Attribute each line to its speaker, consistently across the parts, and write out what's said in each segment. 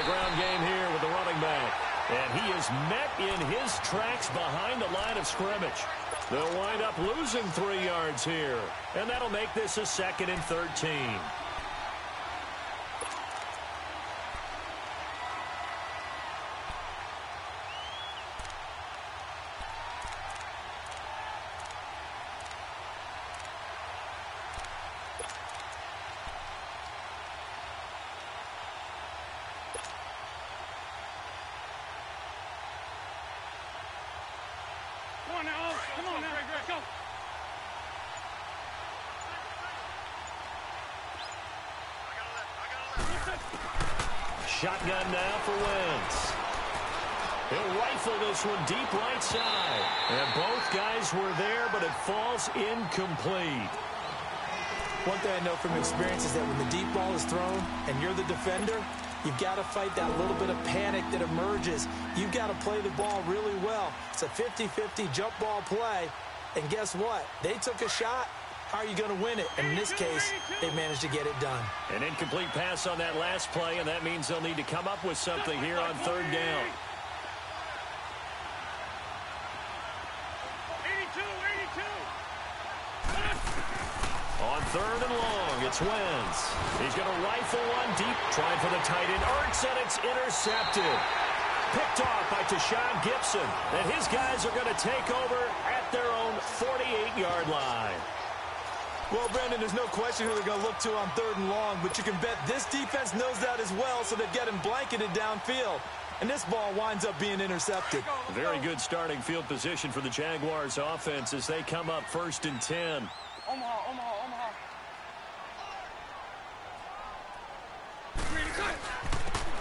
Speaker 1: ground game here with the running back. And he is met in his tracks behind the line of scrimmage. They'll wind up losing 3 yards here. And that'll make this a 2nd and 13. Shotgun now for Wentz. He'll rifle this one deep right side. And both guys were there, but it falls incomplete.
Speaker 2: One thing I know from experience is that when the deep ball is thrown and you're the defender, you've got to fight that little bit of panic that emerges. You've got to play the ball really well. It's a 50-50 jump ball play. And guess what? They took a shot. How are you going to win it? And in this case, they managed to get it done.
Speaker 1: An incomplete pass on that last play, and that means they'll need to come up with something here on 3rd down.
Speaker 3: 82.
Speaker 1: On 3rd and long, it's Wentz. He's going to rifle one deep, trying for the tight end. Ertz, and it's intercepted. Picked off by Tashawn Gibson. And his guys are going to take over at their own 48-yard line.
Speaker 2: Well, Brandon, there's no question who they're going to look to on 3rd and long, but you can bet this defense knows that as well, so they're getting blanketed downfield. And this ball winds up being intercepted.
Speaker 1: Very good starting field position for the Jaguars offense as they come up 1st and 10.
Speaker 3: Omaha.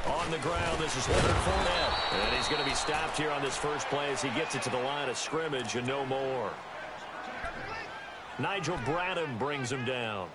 Speaker 1: On the ground, this is Leonard Fournette. And he's going to be stopped here on this first play as he gets it to the line of scrimmage and no more. Nigel Bradham brings him down.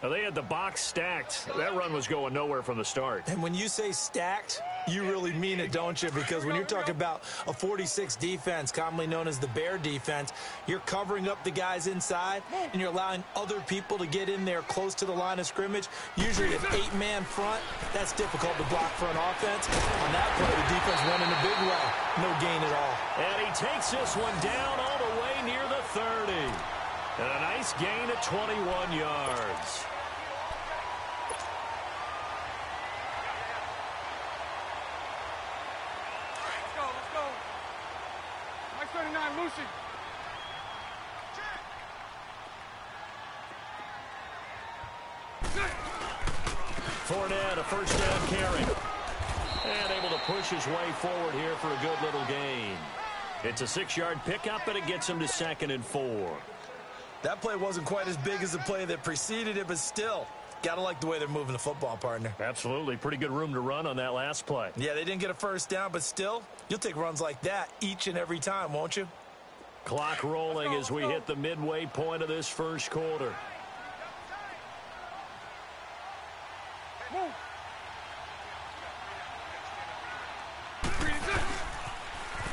Speaker 1: Now, they had the box stacked. That run was going nowhere from the start.
Speaker 2: And when you say stacked, you really mean it, don't you? Because when you're talking about a 46 defense, commonly known as the Bear defense, you're covering up the guys inside, and you're allowing other people to get in there close to the line of scrimmage. Usually an 8-man front, that's difficult to block for an offense. On that play, the defense went in a big way. No gain at all.
Speaker 1: And he takes this one down all the way near the 30. And a nice gain of 21 yards.
Speaker 3: Let's go. Mike 39, Lucy.
Speaker 1: Fournette, a first down carry. And able to push his way forward here for a good little gain. It's a 6-yard pickup, and it gets him to 2nd and 4.
Speaker 2: That play wasn't quite as big as the play that preceded it, but still, got to like the way they're moving the football, partner.
Speaker 1: Absolutely. Pretty good room to run on that last play.
Speaker 2: Yeah, they didn't get a first down, but still, you'll take runs like that each and every time, won't you?
Speaker 1: Clock rolling as we hit the midway point of this first quarter.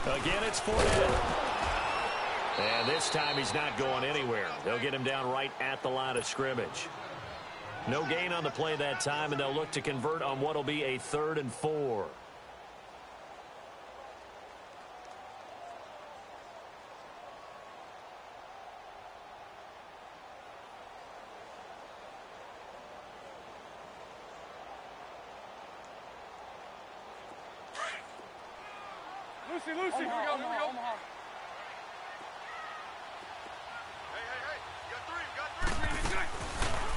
Speaker 1: Again, it's Fournette. And this time he's not going anywhere. They'll get him down right at the line of scrimmage. No gain on the play that time, and they'll look to convert on what will be a 3rd and 4.
Speaker 3: Lucy, here we go.
Speaker 4: Omaha.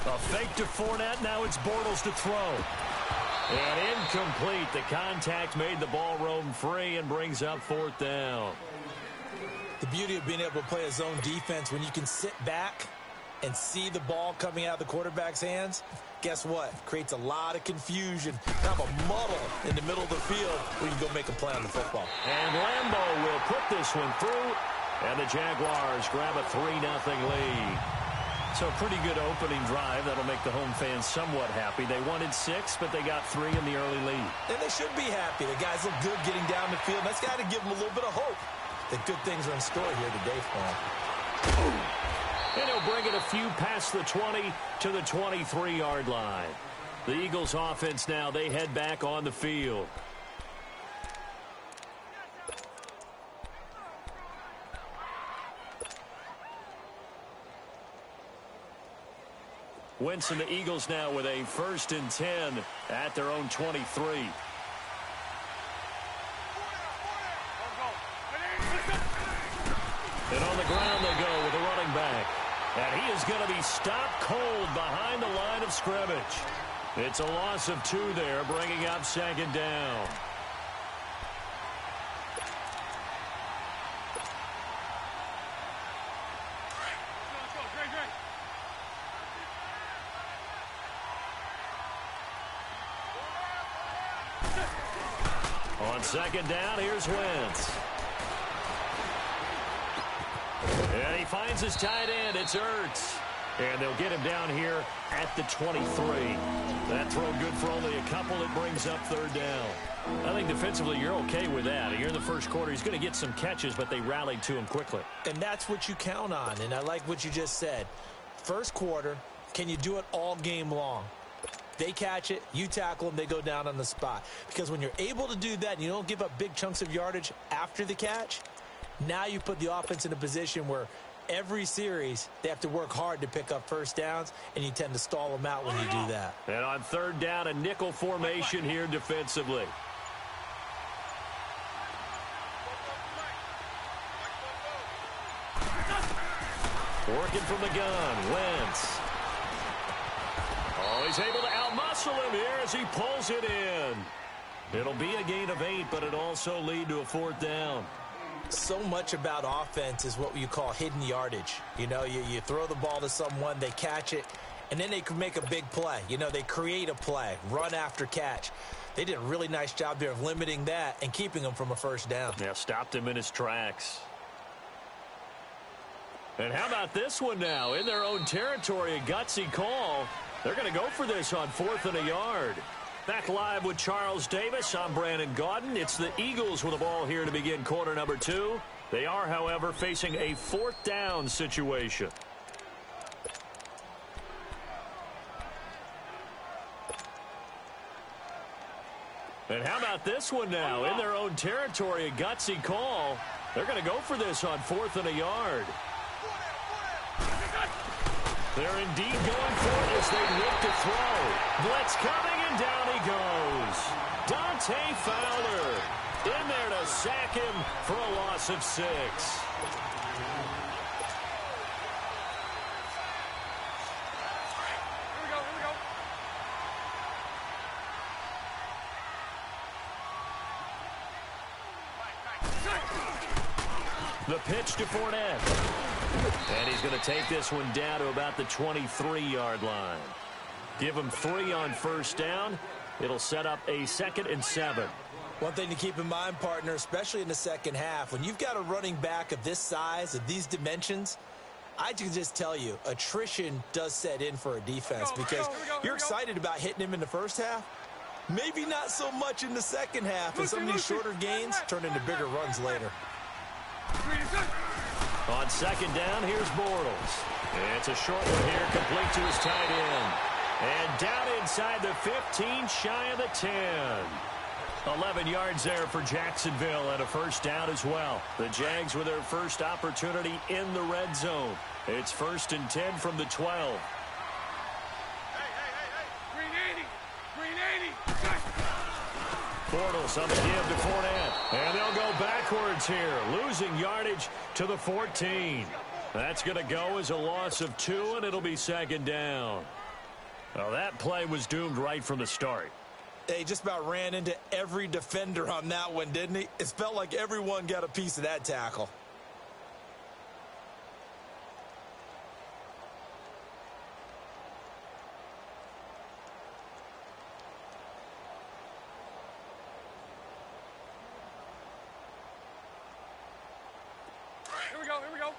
Speaker 1: A fake to Fournette. Now it's Bortles to throw. And incomplete. The contact made the ball roam free and brings up 4th down.
Speaker 2: The beauty of being able to play a zone defense when you can sit back and see the ball coming out of the quarterback's hands, guess what? Creates a lot of confusion, kind of a muddle in the middle of the field where you can go make a play on the football.
Speaker 1: And Lambo will put this one through, and the Jaguars grab a 3-0 lead. So a pretty good opening drive. That'll make the home fans somewhat happy. They wanted 6, but they got 3 in the early lead.
Speaker 2: And they should be happy. The guys look good getting down the field. That's got to give them a little bit of hope that good things are in store here today for them.
Speaker 1: And he'll bring it a few past the 20 to the 23-yard line. The Eagles offense now, they head back on the field. Wentz and the Eagles now with a 1st and 10 at their own 23. And on the ground they go with a running back. And he is going to be stopped cold behind the line of scrimmage. It's a loss of 2 there, bringing up 2nd down. On 2nd down, here's Wentz. And he finds his tight end. It's Ertz. And they'll get him down here at the 23. That throw good for only a couple. It brings up 3rd down. I think defensively you're okay with that. You're in the first quarter. He's going to get some catches, but they rallied to him quickly.
Speaker 2: And that's what you count on. And I like what you just said. First quarter, can you do it all game long? They catch it, you tackle them, they go down on the spot. Because when you're able to do that and you don't give up big chunks of yardage after the catch, now you put the offense in a position where every series they have to work hard to pick up 1st downs, and you tend to stall them out when you do that.
Speaker 1: And on 3rd down, a nickel formation here defensively. Working from the gun, Wentz. Oh, he's able to outmuscle him here as he pulls it in. It'll be a gain of 8, but it also lead to a 4th down.
Speaker 2: So much about offense is what you call hidden yardage. You know, you throw the ball to someone, they catch it, and then they can make a big play. You know, they create a play, run after catch. They did a really nice job there of limiting that and keeping him from a 1st down.
Speaker 1: Yeah, stopped him in his tracks. And how about this one now? In their own territory, a gutsy call. They're going to go for this on 4th and a yard. Back live with Charles Davis. I'm Brandon Gaudin. It's the Eagles with the ball here to begin quarter number 2. They are, however, facing a 4th down situation. And how about this one now? In their own territory, a gutsy call. They're going to go for this on 4th and a yard. They're indeed going for it as they look to throw. Blitz coming, and down he goes. Dante Fowler in there to sack him for a loss of 6. The pitch to Fournette. And he's going to take this one down to about the 23-yard line. Give him 3 on 1st down. It'll set up a 2nd and 7.
Speaker 2: One thing to keep in mind, partner, especially in the second half, when you've got a running back of this size, of these dimensions, I can just tell you, attrition does set in for a defense because you're excited about hitting him in the first half. Maybe not so much in the second half, and some of these shorter gains turn into bigger runs later.
Speaker 1: On 2nd down, here's Bortles. It's a short one here, complete to his tight end. And down inside the 15, shy of the 10. 11 yards there for Jacksonville and a 1st down as well. The Jags with their first opportunity in the red zone. It's 1st and 10 from the 12. Bortles on the give to Fournette. And they'll go backwards here, losing yardage to the 14. That's going to go as a loss of 2, and it'll be 2nd down. Well, that play was doomed right from the start.
Speaker 2: He just about ran into every defender on that one, didn't he? It felt like everyone got a piece of that tackle.
Speaker 3: Here we go.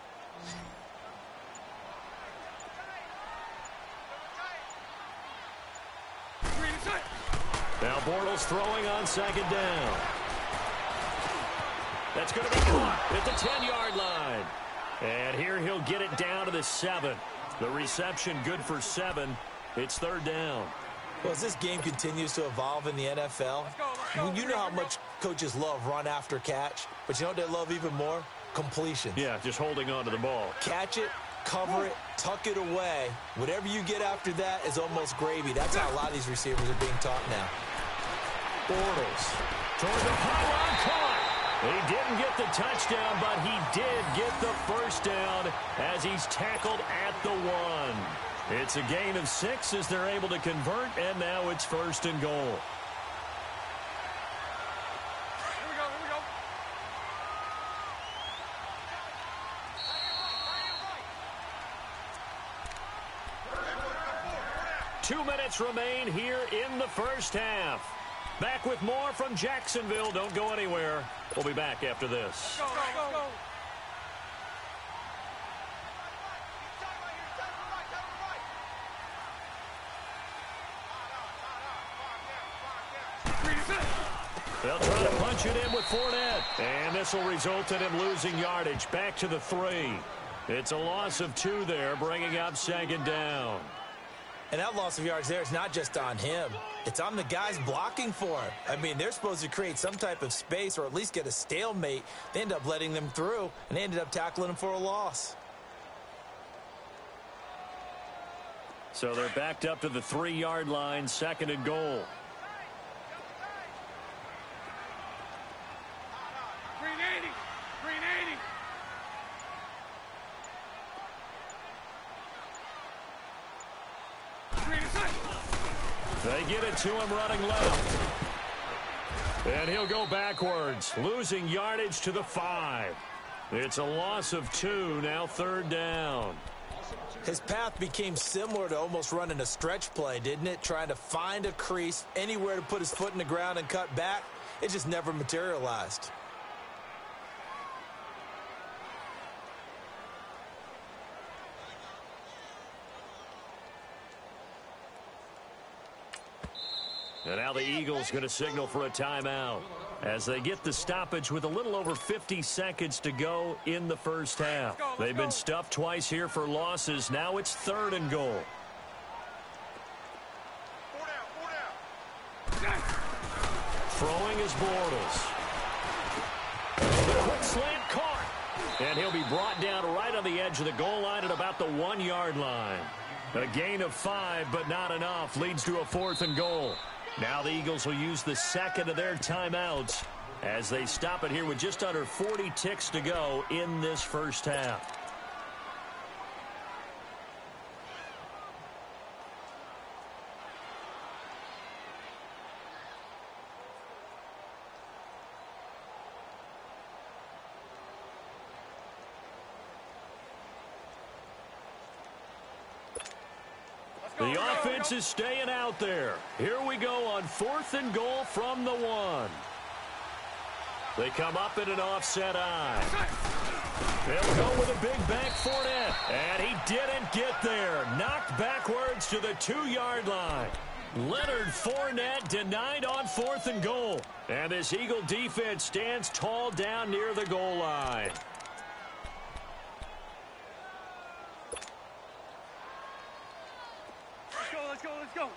Speaker 1: Now Bortles throwing on 2nd down. That's going to be caught at the 10-yard line. And here he'll get it down to the 7. The reception good for 7. It's 3rd down.
Speaker 2: Well, as this game continues to evolve in the NFL, you know how much coaches love run after catch, but you know what they love even more? Completions.
Speaker 1: Yeah, just holding on to the ball.
Speaker 2: Catch it, cover it, tuck it away. Whatever you get after that is almost gravy. That's how a lot of these receivers are being taught now.
Speaker 1: Bortles toward the pylon, caught. He didn't get the touchdown, but he did get the first down as he's tackled at the 1. It's a gain of 6 as they're able to convert, and now it's 1st and goal.
Speaker 3: Here we go, here we go.
Speaker 1: 2 minutes remain here in the first half. Back with more from Jacksonville. Don't go anywhere. We'll be back after this.
Speaker 3: Go, go, go.
Speaker 1: They'll try to punch it in with Fournette. And this will result in him losing yardage. Back to the 3. It's a loss of 2 there, bringing up 2nd down.
Speaker 2: And that loss of yards there is not just on him. It's on the guys blocking for him. I mean, they're supposed to create some type of space or at least get a stalemate. They end up letting them through, and they ended up tackling him for a loss.
Speaker 1: So they're backed up to the 3-yard line, 2nd and goal. They get it to him running left. And he'll go backwards, losing yardage to the 5. It's a loss of 2, now 3rd down.
Speaker 2: His path became similar to almost running a stretch play, didn't it? Trying to find a crease, anywhere to put his foot in the ground and cut back. It just never materialized.
Speaker 1: And now the Eagles going to signal for a timeout as they get the stoppage with a little over 50 seconds to go in the first half. They've been stuffed twice here for losses. Now it's 3rd and goal. Throwing is Bortles. The quick slant caught. And he'll be brought down right on the edge of the goal line at about the 1-yard line. A gain of 5, but not enough. Leads to a 4th and goal. Now the Eagles will use the 2nd of their timeouts as they stop it here with just under 40 ticks to go in this first half. The offense is staying out there. Here we go on 4th and goal from the 1. They come up in an offset eye. They'll go with a big back Fournette. And he didn't get there. Knocked backwards to the 2-yard line. Leonard Fournette denied on 4th and goal. And this Eagle defense stands tall down near the goal line.
Speaker 3: Let's go, let's go.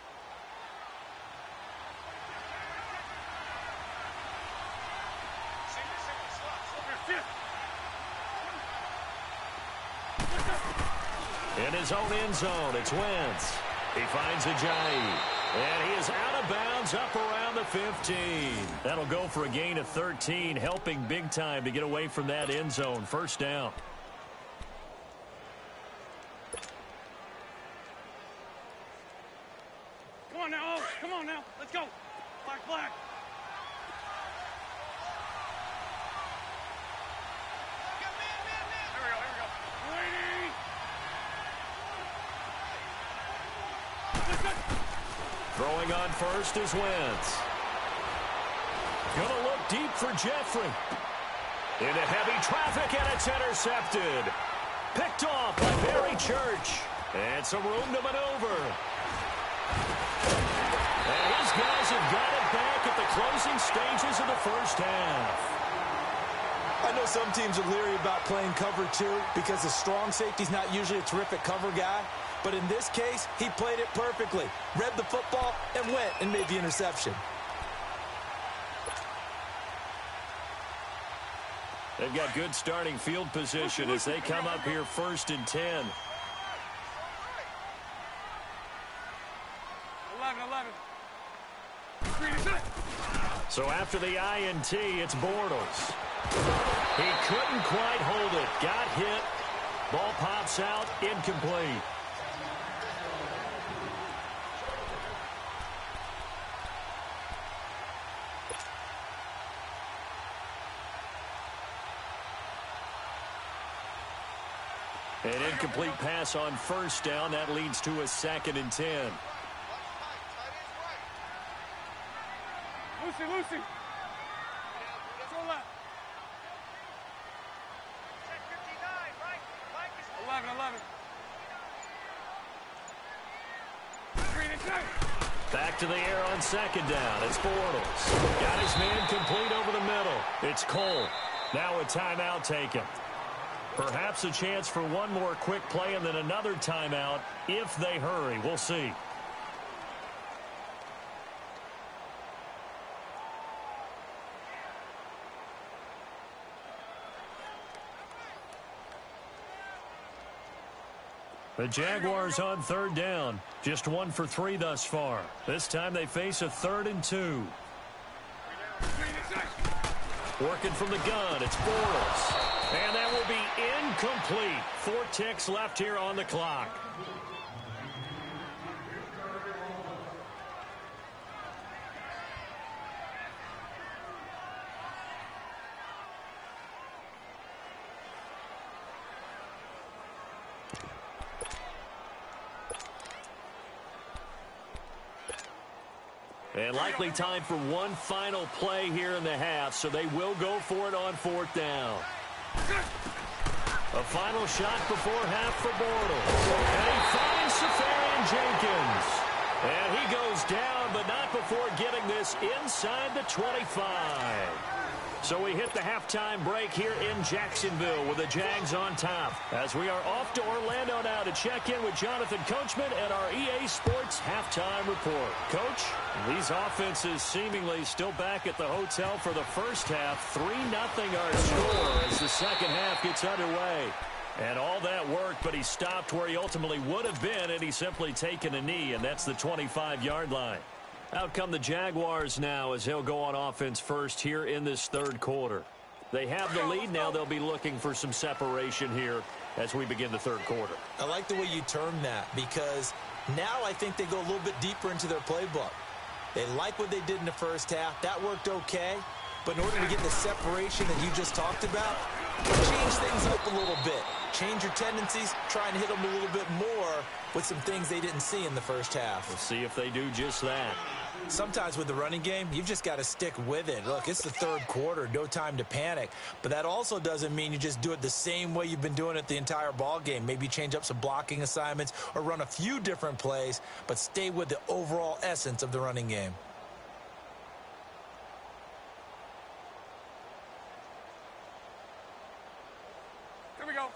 Speaker 1: In his own end zone, it's Wentz. He finds Ajayi. And he is out of bounds up around the 15. That'll go for a gain of 13, helping big time to get away from that end zone. 1st down.
Speaker 3: Come on now, come on now. Let's go. Black, black. Here we go. Lady.
Speaker 1: Throwing on first is Wentz. Gonna look deep for Jeffrey. Into heavy traffic, and it's intercepted. Picked off by Barry Church. And some room to maneuver. And his guys have got it back at the closing stages of the first half.
Speaker 2: I know some teams are leery about playing cover 2 because the strong safety's not usually a terrific cover guy. But in this case, he played it perfectly. Read the football and went and made the interception.
Speaker 1: They've got good starting field position as they come up here 1st and 10.
Speaker 3: 11.
Speaker 1: So after the INT, it's Bortles. He couldn't quite hold it. Got hit. Ball pops out. Incomplete. An incomplete pass on 1st down. That leads to a 2nd and 10.
Speaker 3: Lucy. Go left. 11.
Speaker 1: Back to the air on 2nd down. It's Bortles. Got his man complete over the middle. It's Cole. Now a timeout taken. Perhaps a chance for one more quick play and then another timeout if they hurry. We'll see. The Jaguars on 3rd down. Just 1 for 3 thus far. This time they face a 3rd and 2. Working from the gun, it's Bortles. And that will be incomplete. 4 ticks left here on the clock. And likely time for one final play here in the half, so they will go for it on 4th down. A final shot before half for Bortles. And he finds Safarian Jenkins. And he goes down, but not before getting this inside the 25. So we hit the halftime break here in Jacksonville with the Jags on top. As we are off to Orlando now to check in with Jonathan Coachman and our EA Sports halftime report. Coach, these offenses seemingly still back at the hotel for the first half. 3-0 our score as the second half gets underway. And all that worked, but he stopped where he ultimately would have been, and he's simply taken a knee, and that's the 25-yard line. Out come the Jaguars now as they'll go on offense first here in this 3rd quarter. They have the lead. Now they'll be looking for some separation here as we begin the 3rd quarter.
Speaker 2: I like the way you term that because now I think they go a little bit deeper into their playbook. They like what they did in the first half. That worked okay. But in order to get the separation that you just talked about, change things up a little bit. Change your tendencies. Try and hit them a little bit more with some things they didn't see in the first half.
Speaker 1: We'll see if they do just that.
Speaker 2: Sometimes with the running game, you've just got to stick with it. Look, it's the 3rd quarter, no time to panic. But that also doesn't mean you just do it the same way you've been doing it the entire ball game. Maybe change up some blocking assignments or run a few different plays, but stay with the overall essence of the running game.
Speaker 3: Here we go.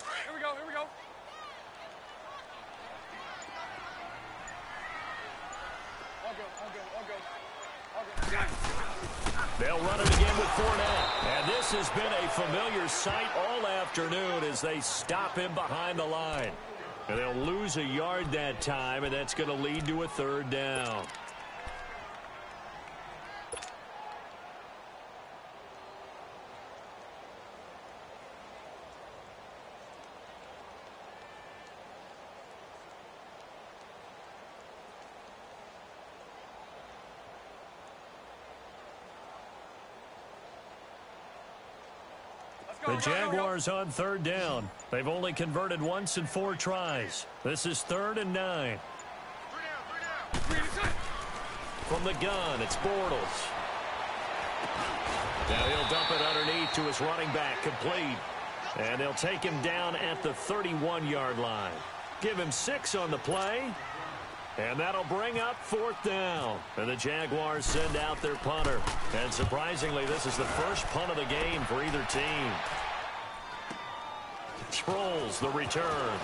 Speaker 1: They'll run it again with Fournette. And this has been a familiar sight all afternoon as they stop him behind the line. And they'll lose a yard that time, and that's going to lead to a 3rd down. The Jaguars on 3rd down. They've only converted once in 4 tries. This is 3rd and 9. From the gun, it's Bortles. Now he'll dump it underneath to his running back, complete. And they'll take him down at the 31-yard line. Give him 6 on the play. And that'll bring up 4th down. And the Jaguars send out their punter. And surprisingly, this is the first punt of the game for either team. Sproles, the return.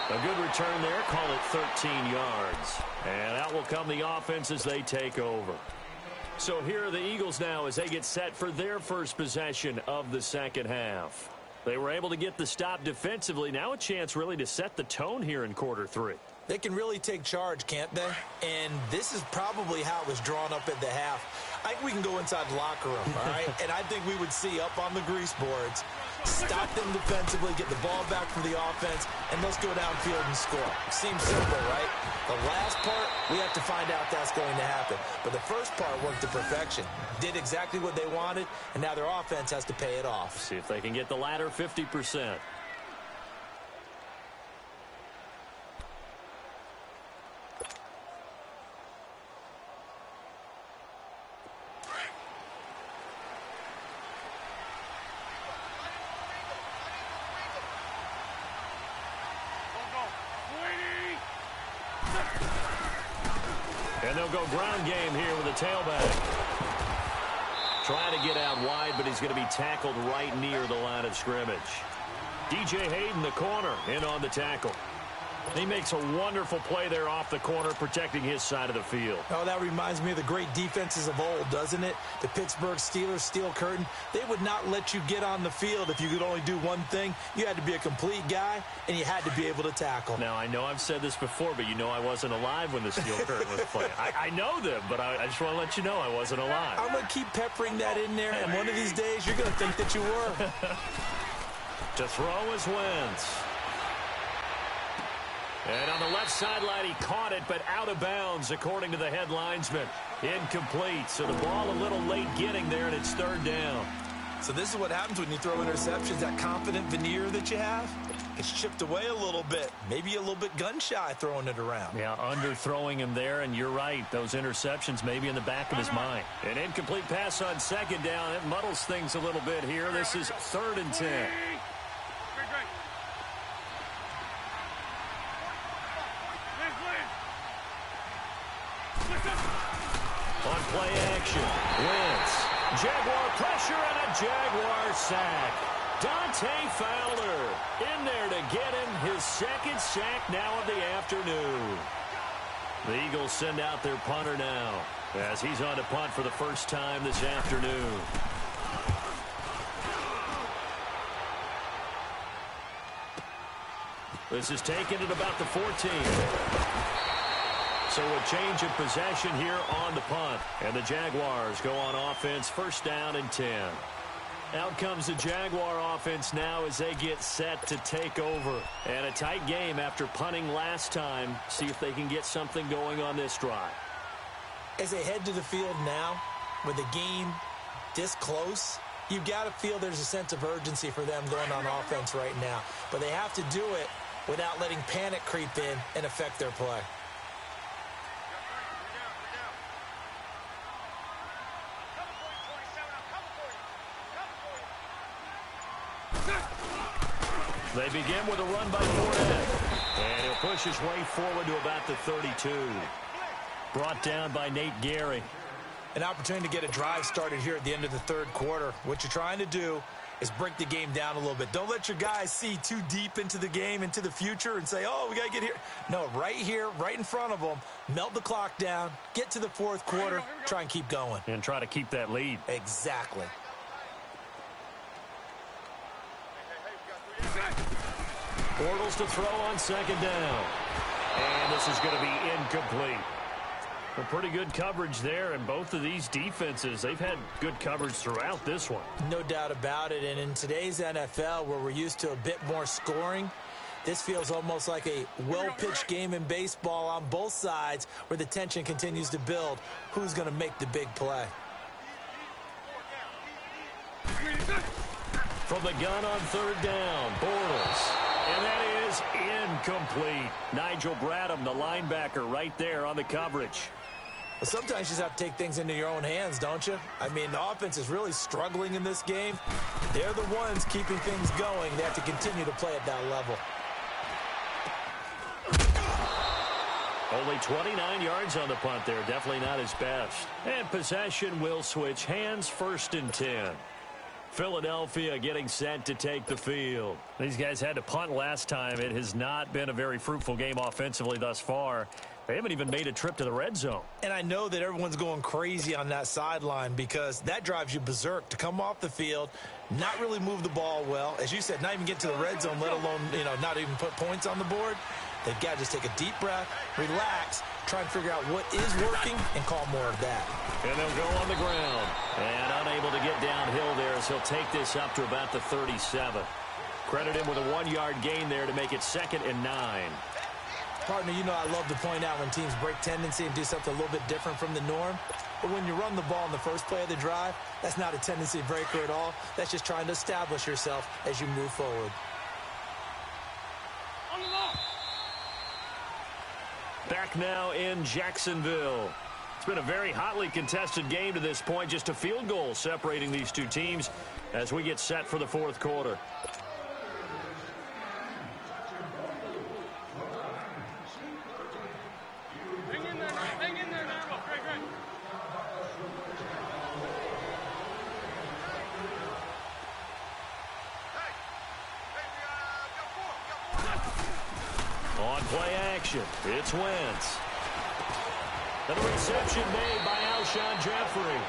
Speaker 1: A good return there. Call it 13 yards. And out will come the offense as they take over. So here are the Eagles now as they get set for their first possession of the second half. They were able to get the stop defensively. Now a chance really to set the tone here in quarter three.
Speaker 2: They can really take charge, can't they? And this is probably how it was drawn up at the half. I think we can go inside the locker room, all right? And I think we would see up on the grease boards, stop them defensively, get the ball back from the offense, and let's go downfield and score. Seems simple, right? The last part, we have to find out that's going to happen. But the first part worked to perfection. Did exactly what they wanted, and now their offense has to pay it off.
Speaker 1: See if they can get the latter 50%. And they'll go ground game here with a tailback. Trying to get out wide, but he's going to be tackled right near the line of scrimmage. DJ Hayden, the corner, in on the tackle. He makes a wonderful play there off the corner, protecting his side of the field.
Speaker 2: Oh, that reminds me of the great defenses of old, doesn't it? The Pittsburgh Steelers, Steel Curtain. They would not let you get on the field if you could only do one thing. You had to be a complete guy, and you had to be able to tackle.
Speaker 1: Now, I know I've said this before, but you know I wasn't alive when the Steel Curtain was playing. I know them, but I just want to let you know I wasn't alive.
Speaker 2: I'm going to keep peppering that in there, and one of these days you're going to think that you were.
Speaker 1: To throw is Wentz. And on the left sideline, he caught it, but out of bounds, according to the head linesman. Incomplete, so the ball a little late getting there, and it's third down.
Speaker 2: So this is what happens when you throw interceptions. That confident veneer that you have, it's chipped away a little bit. Maybe a little bit gun-shy throwing it around.
Speaker 1: Yeah, underthrowing him there, and you're right. Those interceptions may be in the back of his mind. An incomplete pass on second down. It muddles things a little bit here. This is 3rd and 10. On play action, Wentz. Jaguar pressure and a Jaguar sack. Dante Fowler in there to get him his second sack now of the afternoon. The Eagles send out their punter now as he's on to punt for the first time this afternoon. This is taken at about the 14. So a change of possession here on the punt. And the Jaguars go on offense, 1st down and 10. Out comes the Jaguar offense now as they get set to take over. And a tight game after punting last time. See if they can get something going on this drive.
Speaker 2: As they head to the field now, with the game this close, you've got to feel there's a sense of urgency for them going on offense right now. But they have to do it without letting panic creep in and affect their play.
Speaker 1: They begin with a run by Fournette. And he'll push his way forward to about the 32. Brought down by Nate Gary.
Speaker 2: An opportunity to get a drive started here at the end of the 3rd quarter. What you're trying to do is break the game down a little bit. Don't let your guys see too deep into the game, into the future, and say, oh, we got to get here. No, right here, right in front of them, melt the clock down, get to the 4th quarter, try and keep going.
Speaker 1: And try to keep that lead.
Speaker 2: Exactly.
Speaker 1: Bortles to throw on 2nd down. And this is going to be incomplete. Well, pretty good coverage there, and both of these defenses, they've had good coverage throughout this one.
Speaker 2: No doubt about it, and in today's NFL, where we're used to a bit more scoring, this feels almost like a well-pitched game in baseball on both sides where the tension continues to build. Who's going to make the big play?
Speaker 1: From the gun on 3rd down, Bortles. And that is incomplete. Nigel Bradham, the linebacker, right there on the coverage.
Speaker 2: Well, sometimes you just have to take things into your own hands, don't you? I mean, the offense is really struggling in this game. They're the ones keeping things going. They have to continue to play at that level.
Speaker 1: Only 29 yards on the punt there. Definitely not his best. And possession will switch hands, 1st and 10. Philadelphia getting set to take the field. These guys had to punt last time. It has not been a very fruitful game offensively thus far. They haven't even made a trip to the red zone.
Speaker 2: And I know that everyone's going crazy on that sideline because that drives you berserk to come off the field, not really move the ball well. As you said, not even get to the red zone, let alone, not even put points on the board. They've got to just take a deep breath, relax, try and figure out what is working, and call more of that.
Speaker 1: And they'll go on the ground. And unable to get downhill there as he'll take this up to about the 37. Credit him with a 1-yard gain there to make it 2nd and 9.
Speaker 2: Partner, I love to point out when teams break tendency and do something a little bit different from the norm. But when you run the ball in the first play of the drive, that's not a tendency breaker at all. That's just trying to establish yourself as you move forward.
Speaker 1: Back now in Jacksonville. It's been a very hotly contested game to this point. Just a field goal separating these two teams as we get set for the 4th quarter.
Speaker 3: Hang in there now. Great.
Speaker 1: On play action, it's Wentz. And the reception made by Alshon Jeffrey.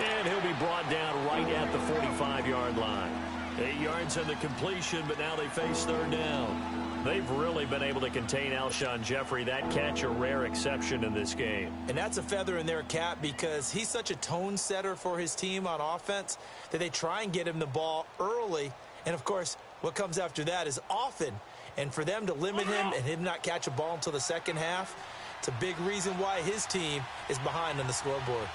Speaker 1: And he'll be brought down right at the 45-yard line. 8 yards on the completion, but now they face 3rd down. They've really been able to contain Alshon Jeffrey. That catch a rare exception in this game.
Speaker 2: And that's a feather in their cap because he's such a tone setter for his team on offense that they try and get him the ball early. And, of course, what comes after that is often. And for them to limit him and him not catch a ball until the second half, it's a big reason why his team is behind on the scoreboard.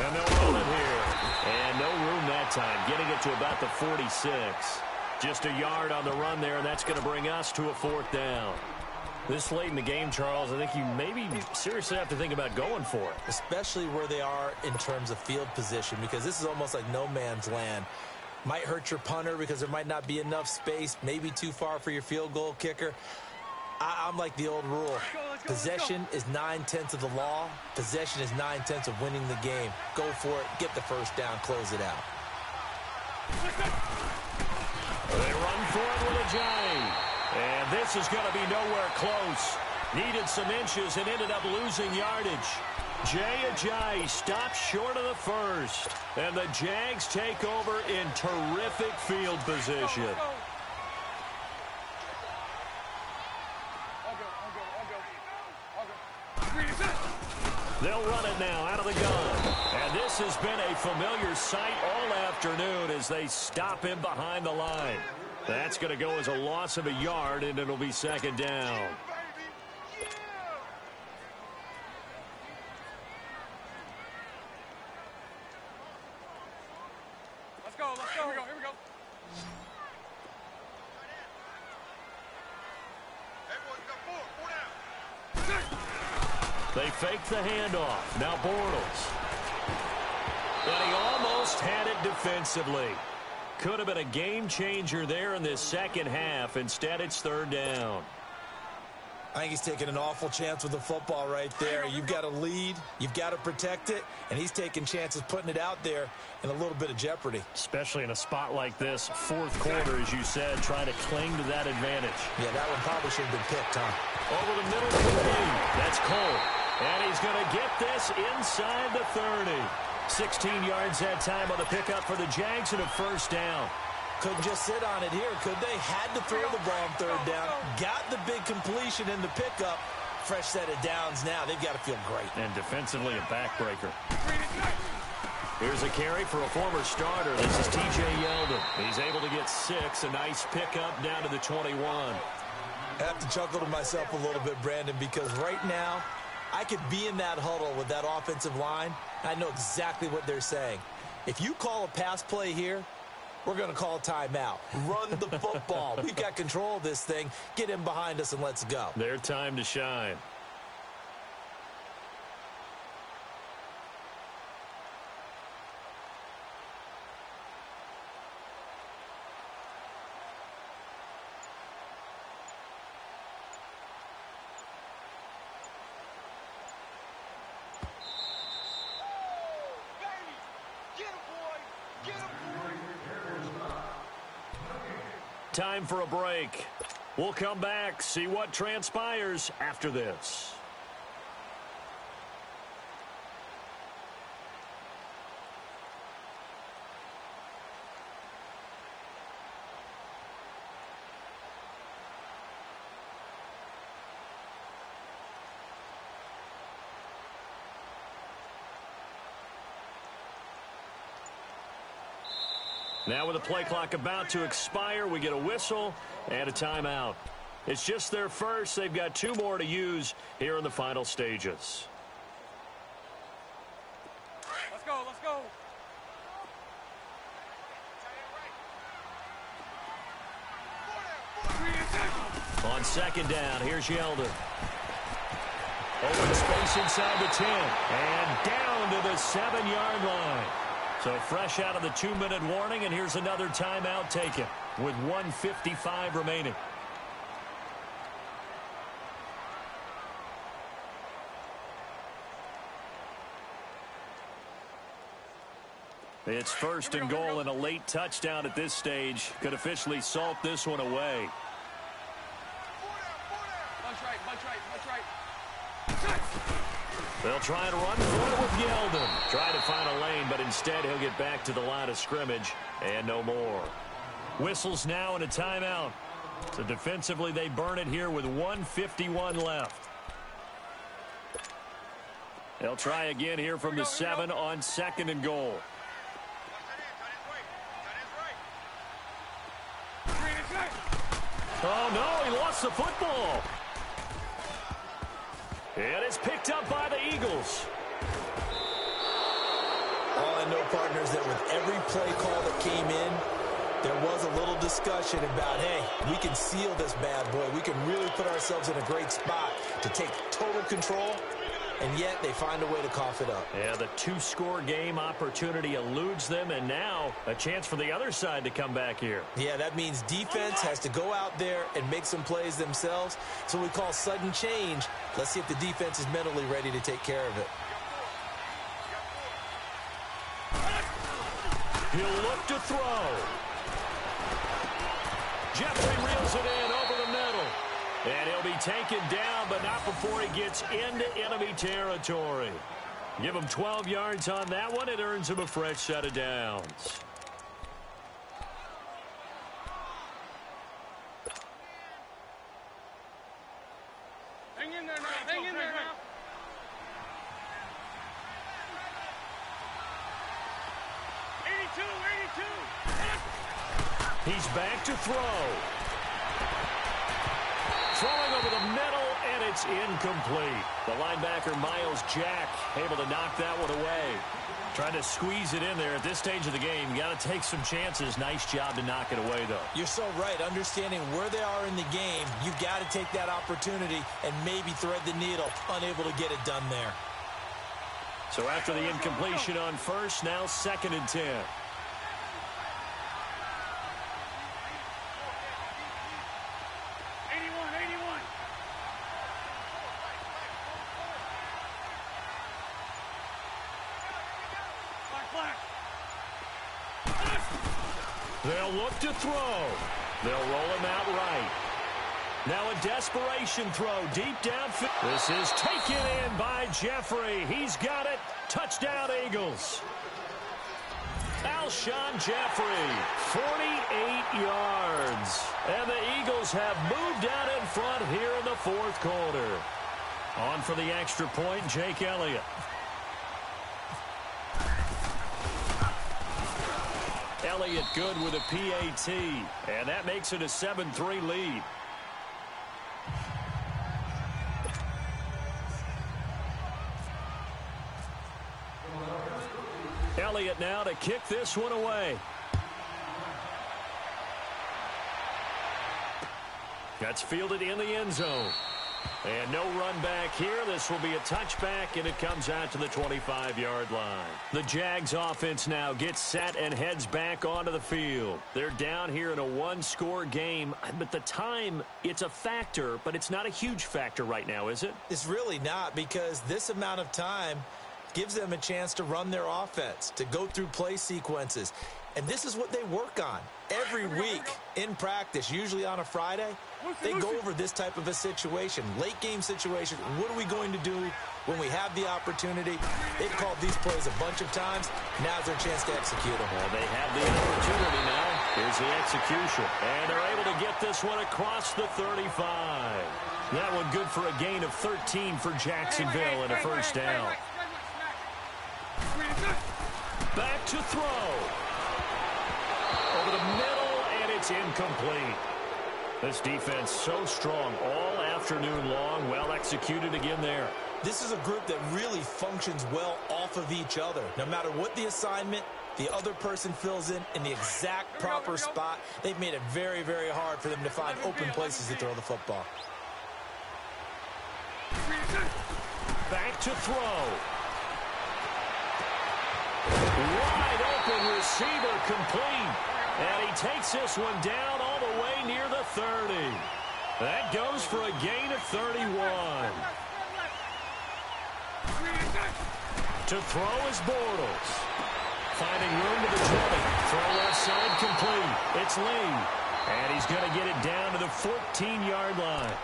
Speaker 1: And they'll roll it here. And no room that time, getting it to about the 46. Just a yard on the run there, and that's going to bring us to a 4th down. This late in the game, Charles, I think you maybe seriously have to think about going for it.
Speaker 2: Especially where they are in terms of field position, because this is almost like no man's land. Might hurt your punter because there might not be enough space, maybe too far for your field goal kicker. I'm like the old rule. Possession is 9/10 of the law. Possession is 9/10 of winning the game. Go for it. Get the first down. Close it out.
Speaker 1: They run for it with a J. And this is going to be nowhere close. Needed some inches and ended up losing yardage. Jay Ajayi stops short of the first. And the Jags take over in terrific field position. They'll run it now out of the gun. And this has been a familiar sight all afternoon as they stop him behind the line. That's going to go as a loss of a yard, and it'll be 2nd down.
Speaker 3: Let's go. Here we go.
Speaker 1: They fake the handoff. Now Bortles. And he almost had it defensively. Could have been a game changer there in this second half. Instead, it's 3rd down.
Speaker 2: I think he's taking an awful chance with the football right there. You've got to lead. You've got to protect it. And he's taking chances putting it out there in a little bit of jeopardy.
Speaker 1: Especially in a spot like this, 4th quarter, as you said, trying to cling to that advantage.
Speaker 2: Yeah, that one probably should have been picked, huh?
Speaker 1: Over the middle of the lane. That's Cole. And he's going to get this inside the 30. 16 yards that time on the pickup for the Jags and a 1st down.
Speaker 2: Couldn't just sit on it here, could they? Had to throw the ball on 3rd down. Got the big completion in the pickup. Fresh set of downs now. They've got to feel great.
Speaker 1: And defensively a backbreaker. Here's a carry for a former starter. This is T.J. Yeldon. He's able to get 6. A nice pickup down to the 21.
Speaker 2: I have to chuckle to myself a little bit, Brandon, because right now I could be in that huddle with that offensive line. I know exactly what they're saying. If you call a pass play here, we're going to call a timeout. Run the football. We've got control of this thing. Get him behind us and let's go.
Speaker 1: Their time to shine. Time for a break. We'll come back, see what transpires after this. Now with the play clock about to expire, we get a whistle and a timeout. It's just their first. They've got 2 more to use here in the final stages.
Speaker 3: Let's go, let's go.
Speaker 1: On second down, here's Yeldon. Open space inside the 10. And down to the 7-yard line. So fresh out of the 2-minute warning, and here's another timeout taken with 1:55 remaining. It's first and goal, and a late touchdown at this stage could officially salt this one away.
Speaker 3: Bunch right.
Speaker 1: They'll try to run for it with Yeldon. Try to find a lane, but instead he'll get back to the line of scrimmage and no more. Whistles now and a timeout. So defensively they burn it here with 1:51 left. They'll try again here from the 7 on second and goal. Oh, no, he lost the football. And it's picked up by the Eagles.
Speaker 2: All I know, partners, that with every play call that came in, there was a little discussion about, hey, we can seal this bad boy. We can really put ourselves in a great spot to take total control, and yet they find a way to cough it up.
Speaker 1: Yeah, the 2-score game opportunity eludes them, and now a chance for the other side to come back here.
Speaker 2: Yeah, that means defense has to go out there and make some plays themselves. So we call sudden change. Let's see if the defense is mentally ready to take care of it.
Speaker 1: He'll look to throw. Jeffrey reels it in over the middle. And he'll be taken down, but not before he gets into enemy territory. Give him 12 yards on that one. It earns him a fresh set of downs.
Speaker 3: Hang in there now. Hang in there now.
Speaker 1: He's back to throw. Throwing over the middle, and it's incomplete. The linebacker, Miles Jack, able to knock that one away. Trying to squeeze it in there at this stage of the game. Got to take some chances. Nice job to knock it away, though.
Speaker 2: You're so right. Understanding where they are in the game, you got to take that opportunity and maybe thread the needle. Unable to get it done there.
Speaker 1: So after the incompletion on first, now 2nd and 10. They'll look to throw. They'll roll him out right. Now a desperation throw deep downfield. This is taken in by Jeffrey. He's got it. Touchdown, Eagles. Alshon Jeffrey, 48 yards. And the Eagles have moved out in front here in the 4th quarter. On for the extra point, Jake Elliott. Elliott good with a PAT, and that makes it a 7-3 lead. Elliott now to kick this one away. That's fielded in the end zone. And no run back here. This will be a touchback, and it comes out to the 25-yard line. The Jags offense now gets set and heads back onto the field. They're down here in a 1-score game, but the time, it's a factor, but it's not a huge factor right now, is it?
Speaker 2: It's really not, because this amount of time gives them a chance to run their offense, to go through play sequences. And this is what they work on every week in practice, usually on a Friday. They go over this type of a situation, late game situation. What are we going to do when we have the opportunity? They've called these plays a bunch of times. Now's their chance to execute them.
Speaker 1: Well, they have the opportunity now. Here's the execution. And they're able to get this one across the 35. That one good for a gain of 13 for Jacksonville and a first down. Back to throw. Over the middle, and it's incomplete. This defense so strong all afternoon long. Well executed again there.
Speaker 2: This is a group that really functions well off of each other. No matter what the assignment, the other person fills in the exact proper spot. They've made it very, very hard for them to find open places to throw the football.
Speaker 1: Back to throw. Wide open receiver complete. And he takes this one down all the way near the 30. That goes for a gain of 31. To throw is Bortles. Finding room to the 20. Throw left side complete. It's Lee. And he's going to get it down to the 14-yard line.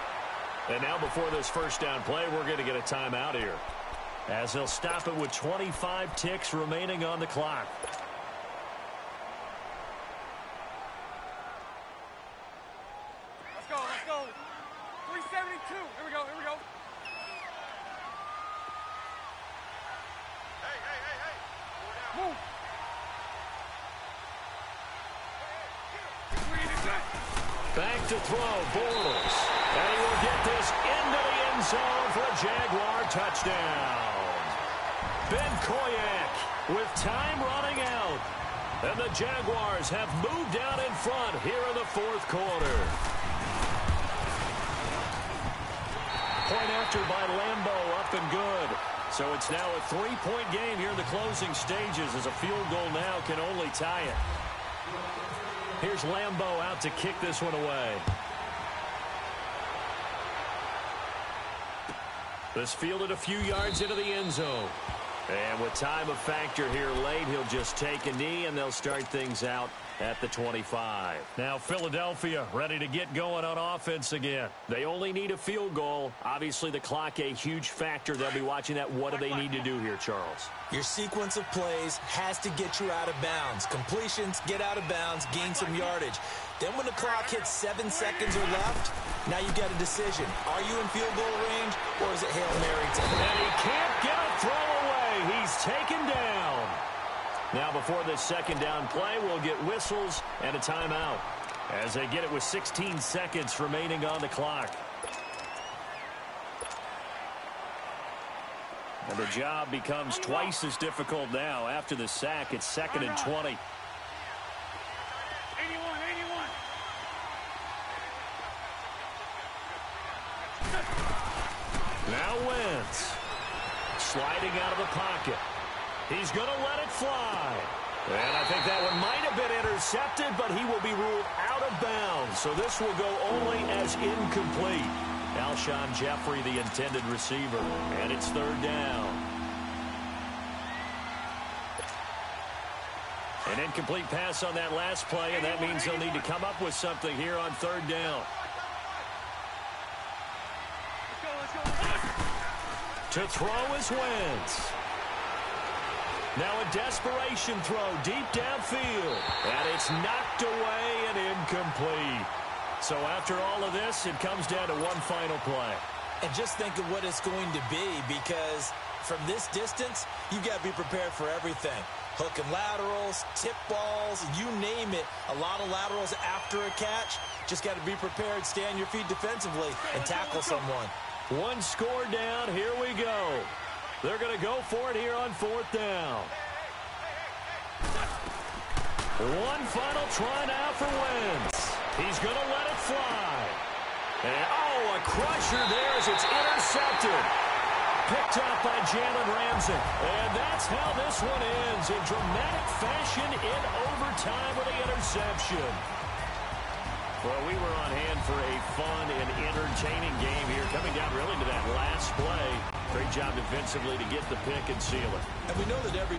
Speaker 1: And now before this first down play, we're going to get a timeout here, as he'll stop it with 25 ticks remaining on the clock.
Speaker 3: Let's go, let's go. 372. Here we go, here we go. Hey. Move.
Speaker 1: Back to throw, Bortles. And he will get this into the end zone for a Jaguar touchdown. Ben Koyak with time running out. And the Jaguars have moved out in front here in the fourth quarter. Point after by Lambo, up and good. So it's now a 3-point game here in the closing stages, as a field goal now can only tie it. Here's Lambo out to kick this one away. This fielded a few yards into the end zone. And with time of factor here late, he'll just take a knee, and they'll start things out at the 25. Now Philadelphia ready to get going on offense again. They only need a field goal. Obviously the clock a huge factor. They'll be watching that. What do they need to do here, Charles?
Speaker 2: Your sequence of plays has to get you out of bounds. Completions, get out of bounds, gain some yardage. Then when the clock hits 7 seconds or left, now you got a decision. Are you in field goal range, or is it Hail Mary time?
Speaker 1: And he can't get a throw away. He's taken down. Now before this second down play, we'll get whistles and a timeout, as they get it with 16 seconds remaining on the clock. And the job becomes twice as difficult now. After the sack, it's 2nd and 20.
Speaker 3: 81.
Speaker 1: Now Wentz. Sliding out of the pocket. He's going to let it fly. And I think that one might have been intercepted, but he will be ruled out of bounds. So this will go only as incomplete. Alshon Jeffrey, the intended receiver. And it's 3rd down. An incomplete pass on that last play, and that means they'll need to come up with something here on 3rd down. To throw is Wentz. Now a desperation throw deep downfield. And it's knocked away and incomplete. So after all of this, it comes down to one final play.
Speaker 2: And just think of what it's going to be, because from this distance, you've got to be prepared for everything. Hook and laterals, tip balls, you name it. A lot of laterals after a catch. Just got to be prepared, stay on your feet defensively, and tackle someone.
Speaker 1: One score down. Here we go. They're going to go for it here on 4th down. One final try now for Wentz. He's going to let it fly. And, a crusher there as it's intercepted. Picked up by Jalen Ramsey. And that's how this one ends, in dramatic fashion in overtime with the interception. Well, we were on hand for a fun and entertaining game here, coming down really to that last play. Great job defensively to get the pick and seal it.
Speaker 2: And we know that every